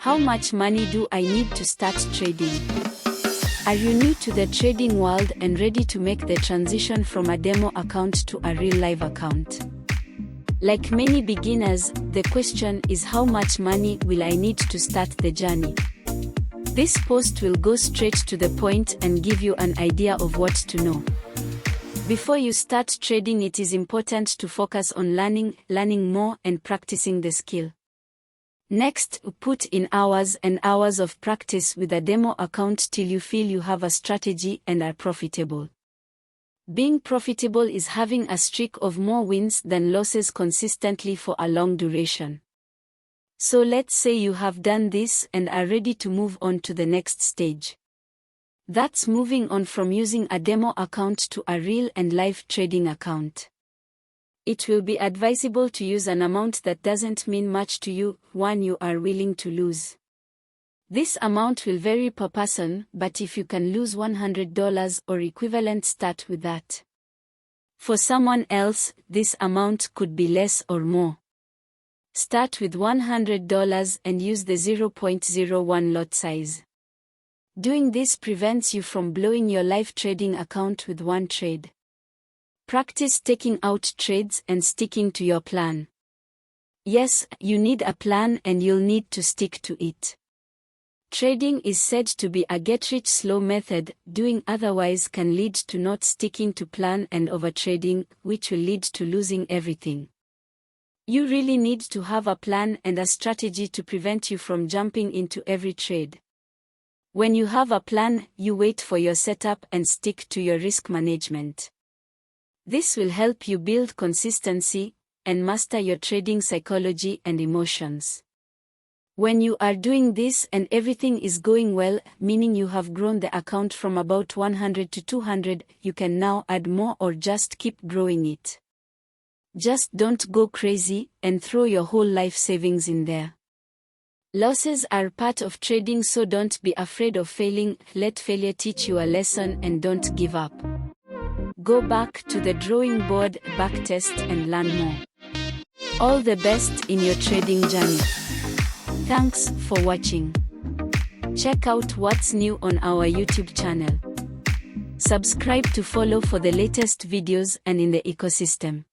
How much money do I need to start trading? Are you new to the trading world and ready to make the transition from a demo account to a real live account? Like many beginners, the question is, how much money will I need to start the journey? This post will go straight to the point and give you an idea of what to know. Before you start trading, it is important to focus on learning more and practicing the skill. Next, put in hours and hours of practice with a demo account till you feel you have a strategy and are profitable. Being profitable is having a streak of more wins than losses consistently for a long duration. So let's say you have done this and are ready to move on to the next stage. That's moving on from using a demo account to a real and live trading account. It will be advisable to use an amount that doesn't mean much to you, one you are willing to lose. This amount will vary per person, but if you can lose $100 or equivalent, start with that. For someone else, this amount could be less or more. Start with $100 and use the 0.01 lot size. Doing this prevents you from blowing your live trading account with one trade. Practice taking out trades and sticking to your plan. Yes, you need a plan and you'll need to stick to it. Trading is said to be a get-rich-slow method. Doing otherwise can lead to not sticking to plan and overtrading, which will lead to losing everything. You really need to have a plan and a strategy to prevent you from jumping into every trade. When you have a plan, you wait for your setup and stick to your risk management. This will help you build consistency and master your trading psychology and emotions. When you are doing this and everything is going well, meaning you have grown the account from about 100 to 200, you can now add more or just keep growing it. Just don't go crazy and throw your whole life savings in there. Losses are part of trading, so don't be afraid of failing. Let failure teach you a lesson and don't give up. Go back to the drawing board, backtest and learn more. All the best in your trading journey. Thanks for watching. Check out what's new on our YouTube channel. Subscribe to follow for the latest videos and in the ecosystem.